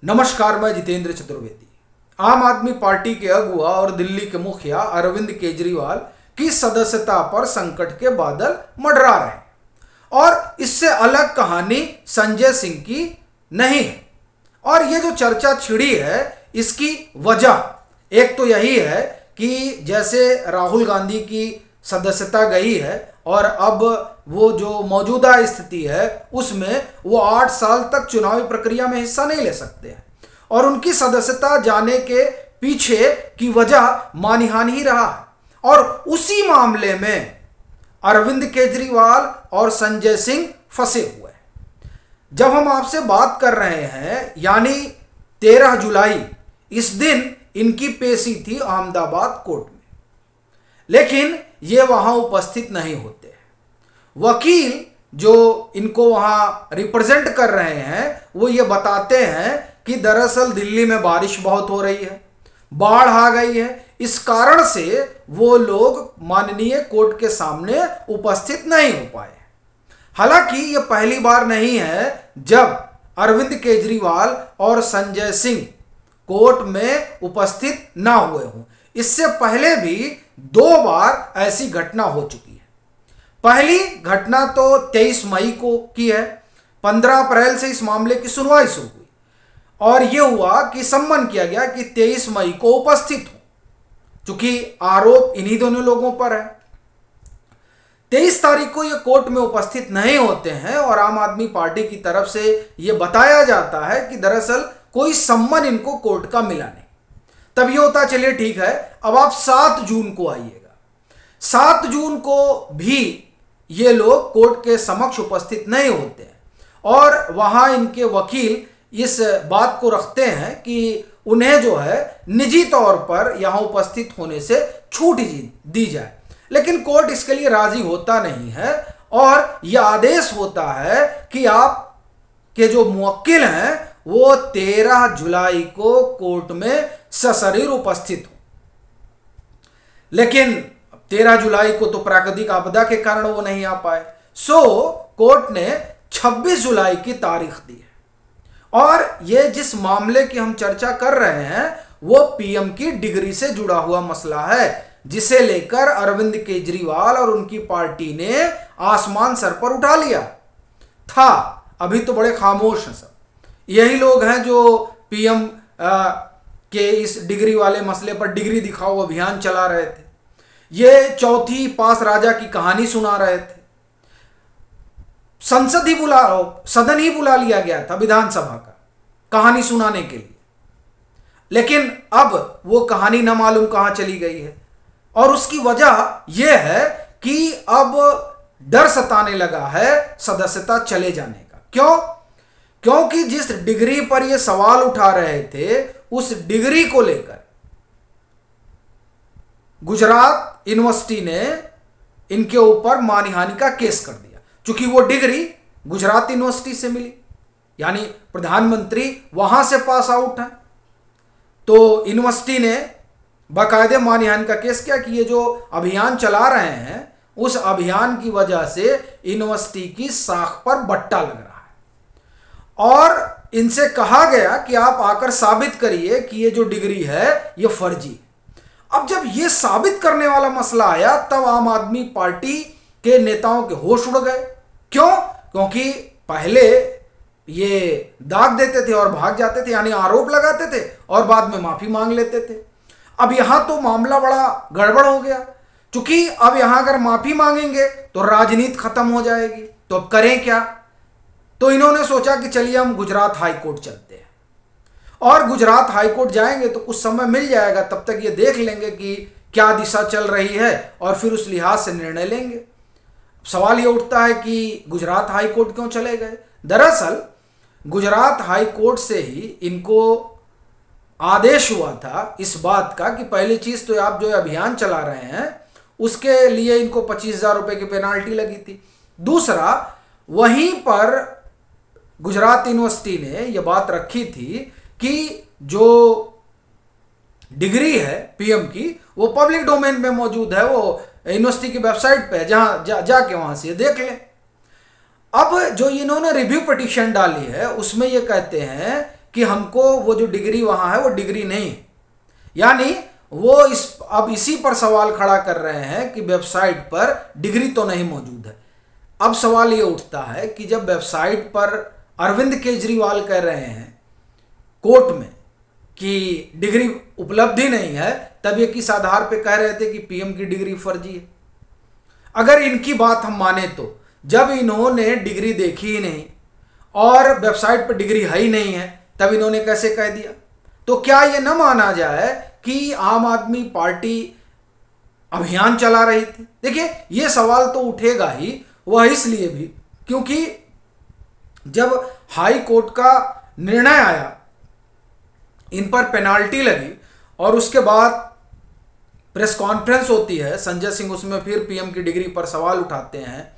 नमस्कार, मैं जितेंद्र चतुर्वेदी। आम आदमी पार्टी के अगुआ और दिल्ली के मुखिया अरविंद केजरीवाल की सदस्यता पर संकट के बादल मंडरा रहे हैं और इससे अलग कहानी संजय सिंह की नहीं है। और ये जो चर्चा छिड़ी है इसकी वजह एक तो यही है कि जैसे राहुल गांधी की सदस्यता गई है और अब वो जो मौजूदा स्थिति है उसमें वो 8 साल तक चुनावी प्रक्रिया में हिस्सा नहीं ले सकते हैं और उनकी सदस्यता जाने के पीछे की वजह मानहानि ही रहा है। और उसी मामले में अरविंद केजरीवाल और संजय सिंह फंसे हुए हैं। जब हम आपसे बात कर रहे हैं यानी 13 जुलाई, इस दिन इनकी पेशी थी अहमदाबाद कोर्ट में, लेकिन ये वहां उपस्थित नहीं होते। वकील जो इनको वहां रिप्रेजेंट कर रहे हैं वो ये बताते हैं कि दरअसल दिल्ली में बारिश बहुत हो रही है, बाढ़ आ गई है, इस कारण से वो लोग माननीय कोर्ट के सामने उपस्थित नहीं हो पाए। हालांकि ये पहली बार नहीं है जब अरविंद केजरीवाल और संजय सिंह कोर्ट में उपस्थित ना हुए हों। इससे पहले भी 2 बार ऐसी घटना हो चुकी है। पहली घटना तो 23 मई को की है। 15 अप्रैल से इस मामले की सुनवाई शुरू हुई और यह हुआ कि सम्मन किया गया कि 23 मई को उपस्थित हो, चूंकि आरोप इन्हीं दोनों लोगों पर है। 23 तारीख को ये कोर्ट में उपस्थित नहीं होते हैं और आम आदमी पार्टी की तरफ से यह बताया जाता है कि दरअसल कोई सम्मन इनको कोर्ट का मिला नहीं। तब ये होता चलिए ठीक है, अब आप 7 जून को आइएगा। 7 जून को भी ये लोग कोर्ट के समक्ष उपस्थित नहीं होते हैं और वहां इनके वकील इस बात को रखते हैं कि उन्हें जो है निजी तौर पर यहां उपस्थित होने से छूट दी जाए, लेकिन कोर्ट इसके लिए राजी होता नहीं है और यह आदेश होता है कि आप के जो मुवक्किल हैं वो 13 जुलाई को कोर्ट में सशरीर उपस्थित हो। लेकिन 13 जुलाई को तो प्राकृतिक आपदा के कारण वो नहीं आ पाए, सो कोर्ट ने 26 जुलाई की तारीख दी है। और ये जिस मामले की हम चर्चा कर रहे हैं वो पीएम की डिग्री से जुड़ा हुआ मसला है, जिसे लेकर अरविंद केजरीवाल और उनकी पार्टी ने आसमान सर पर उठा लिया था। अभी तो बड़े खामोश हैं सब। यही लोग हैं जो पीएम के इस डिग्री वाले मसले पर डिग्री दिखाओ अभियान चला रहे थे। ये चौथी पास राजा की कहानी सुना रहे थे। सदन ही बुला लिया गया था विधानसभा का कहानी सुनाने के लिए, लेकिन अब वो कहानी न मालूम कहां चली गई है। और उसकी वजह यह है कि अब डर सताने लगा है सदस्यता चले जाने का। क्यों? क्योंकि जिस डिग्री पर ये सवाल उठा रहे थे उस डिग्री को लेकर गुजरात यूनिवर्सिटी ने इनके ऊपर मानहानि का केस कर दिया। चूंकि वो डिग्री गुजरात यूनिवर्सिटी से मिली, यानी प्रधानमंत्री वहां से पास आउट है, तो यूनिवर्सिटी ने बाकायदे मानहानि का केस किया कि ये जो अभियान चला रहे हैं उस अभियान की वजह से यूनिवर्सिटी की साख पर बट्टा लग रहा है और इनसे कहा गया कि आप आकर साबित करिए कि ये जो डिग्री है ये फर्जी है। अब जब ये साबित करने वाला मसला आया तब आम आदमी पार्टी के नेताओं के होश उड़ गए। क्यों? क्योंकि पहले ये दाग देते थे और भाग जाते थे, यानी आरोप लगाते थे और बाद में माफी मांग लेते थे। अब यहां तो मामला बड़ा गड़बड़ हो गया, क्योंकि अब यहां अगर माफी मांगेंगे तो राजनीति खत्म हो जाएगी। तो अब करें क्या? तो इन्होंने सोचा कि चलिए हम गुजरात हाई कोर्ट चलते हैं और गुजरात हाई कोर्ट जाएंगे तो कुछ समय मिल जाएगा, तब तक ये देख लेंगे कि क्या दिशा चल रही है और फिर उस लिहाज से निर्णय लेंगे। सवाल ये उठता है कि गुजरात हाई कोर्ट क्यों चले गए? दरअसल गुजरात हाई कोर्ट से ही इनको आदेश हुआ था इस बात का कि पहली चीज तो आप जो अभियान चला रहे हैं उसके लिए इनको 25,000 रुपए की पेनाल्टी लगी थी। दूसरा, वहीं पर गुजरात यूनिवर्सिटी ने यह बात रखी थी कि जो डिग्री है पीएम की वो पब्लिक डोमेन में मौजूद है, वो यूनिवर्सिटी की वेबसाइट पे जहां जाके वहां से देख लें। अब जो इन्होंने रिव्यू पिटीशन डाली है उसमें ये कहते हैं कि हमको वो जो डिग्री वहां है वो डिग्री नहीं है। यानी वो अब इसी पर सवाल खड़ा कर रहे हैं कि वेबसाइट पर डिग्री तो नहीं मौजूद है। अब सवाल ये उठता है कि जब वेबसाइट पर अरविंद केजरीवाल कह रहे हैं कोर्ट में कि डिग्री उपलब्ध ही नहीं है, तब ये किस आधार पे कह रहे थे कि पीएम की डिग्री फर्जी है? अगर इनकी बात हम माने तो जब इन्होंने डिग्री देखी ही नहीं और वेबसाइट पर डिग्री है ही नहीं है, तब इन्होंने कैसे कह दिया? तो क्या ये न माना जाए कि आम आदमी पार्टी अभियान चला रही थी? देखिए, ये सवाल तो उठेगा ही, वह इसलिए भी क्योंकि जब हाई कोर्ट का निर्णय आया, इन पर पेनाल्टी लगी और उसके बाद प्रेस कॉन्फ्रेंस होती है, संजय सिंह उसमें फिर पीएम की डिग्री पर सवाल उठाते हैं,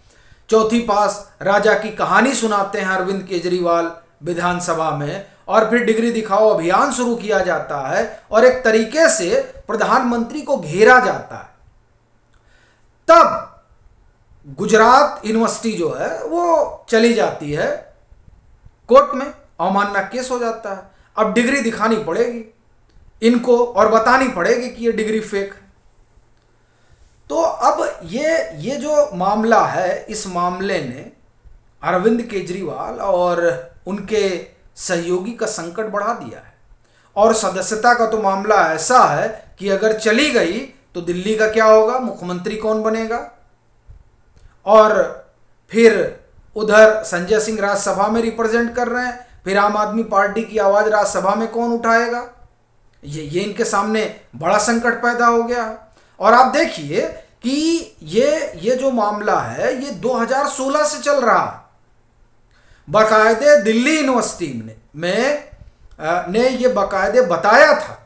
चौथी पास राजा की कहानी सुनाते हैं अरविंद केजरीवाल विधानसभा में, और फिर डिग्री दिखाओ अभियान शुरू किया जाता है और एक तरीके से प्रधानमंत्री को घेरा जाता है। तब गुजरात यूनिवर्सिटी जो है वो चली जाती है कोर्ट में, अवमानना केस हो जाता है। अब डिग्री दिखानी पड़ेगी इनको और बतानी पड़ेगी कि ये डिग्री फेक है। तो अब ये जो मामला है, इस मामले ने अरविंद केजरीवाल और उनके सहयोगी का संकट बढ़ा दिया है। और सदस्यता का तो मामला ऐसा है कि अगर चली गई तो दिल्ली का क्या होगा, मुख्यमंत्री कौन बनेगा, और फिर उधर संजय सिंह राज्यसभा में रिप्रेजेंट कर रहे हैं, फिर आम आदमी पार्टी की आवाज राज्यसभा में कौन उठाएगा? ये इनके सामने बड़ा संकट पैदा हो गया। और आप देखिए कि ये जो मामला है ये 2016 से चल रहा है। बाकायदे दिल्ली यूनिवर्सिटी ने ये बाकायदे बताया था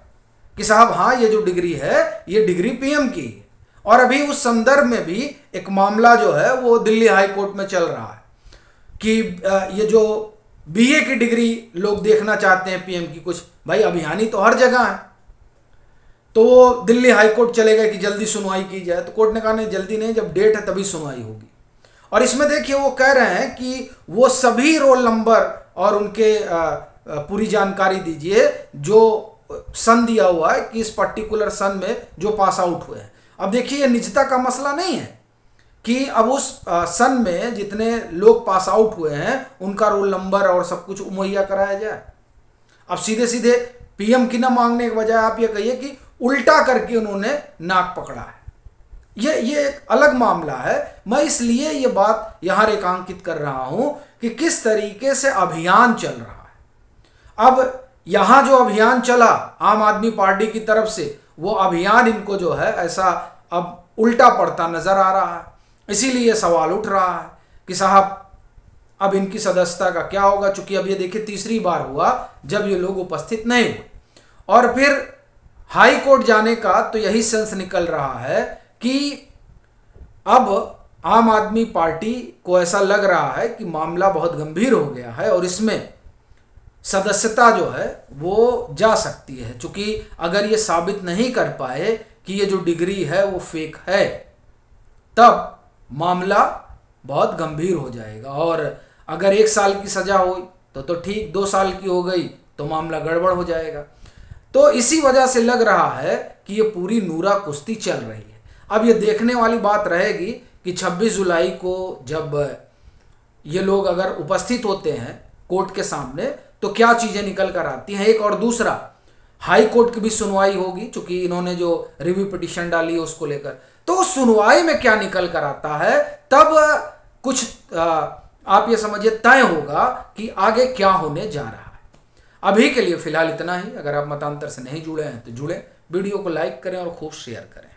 कि साहब हाँ, ये जो डिग्री है ये डिग्री पीएम की है। और अभी उस संदर्भ में भी एक मामला जो है वो दिल्ली हाई कोर्ट में चल रहा है कि ये जो बीए की डिग्री लोग देखना चाहते हैं पीएम की, कुछ भाई अभियानी तो हर जगह है, तो वो दिल्ली हाई कोर्ट चले गए कि जल्दी सुनवाई की जाए। तो कोर्ट ने कहा नहीं, जल्दी नहीं, जब डेट है तभी सुनवाई होगी। और इसमें देखिए वो कह रहे हैं कि वो सभी रोल नंबर और उनके पूरी जानकारी दीजिए जो सन दिया हुआ है कि इस पर्टिकुलर सन में जो पास आउट हुए हैं। अब देखिए, ये निजता का मसला नहीं है कि अब उस सन में जितने लोग पास आउट हुए हैं उनका रोल नंबर और सब कुछ मुहैया कराया जाए। अब सीधे सीधे पीएम की ना मांगने के बजाय आप ये कहिए कि उल्टा करके उन्होंने नाक पकड़ा है। ये एक अलग मामला है। मैं इसलिए ये बात यहां रेखांकित कर रहा हूं कि किस तरीके से अभियान चल रहा है। अब यहां जो अभियान चला आम आदमी पार्टी की तरफ से, वो अभियान इनको जो है ऐसा अब उल्टा पड़ता नजर आ रहा है। इसीलिए सवाल उठ रहा है कि साहब अब इनकी सदस्यता का क्या होगा, चूंकि अब ये देखिए तीसरी बार हुआ जब ये लोग उपस्थित नहीं हुए। और फिर हाई कोर्ट जाने का तो यही सेंस निकल रहा है कि अब आम आदमी पार्टी को ऐसा लग रहा है कि मामला बहुत गंभीर हो गया है और इसमें सदस्यता जो है वो जा सकती है। चूंकि अगर ये साबित नहीं कर पाए कि ये जो डिग्री है वो फेक है, तब मामला बहुत गंभीर हो जाएगा। और अगर 1 साल की सजा हुई तो ठीक, 2 साल की हो गई तो मामला गड़बड़ हो जाएगा। तो इसी वजह से लग रहा है कि ये पूरी नूरा कुश्ती चल रही है। अब ये देखने वाली बात रहेगी कि 26 जुलाई को जब ये लोग अगर उपस्थित होते हैं कोर्ट के सामने तो क्या चीज़ें निकल कर आती हैं। एक और दूसरा, हाई कोर्ट की भी सुनवाई होगी चूंकि इन्होंने जो रिव्यू पिटीशन डाली है उसको लेकर, तो उस सुनवाई में क्या निकल कर आता है, तब कुछ आप ये समझिए तय होगा कि आगे क्या होने जा रहा है। अभी के लिए फिलहाल इतना ही। अगर आप मतांतर से नहीं जुड़े हैं तो जुड़े, वीडियो को लाइक करें और खूब शेयर करें।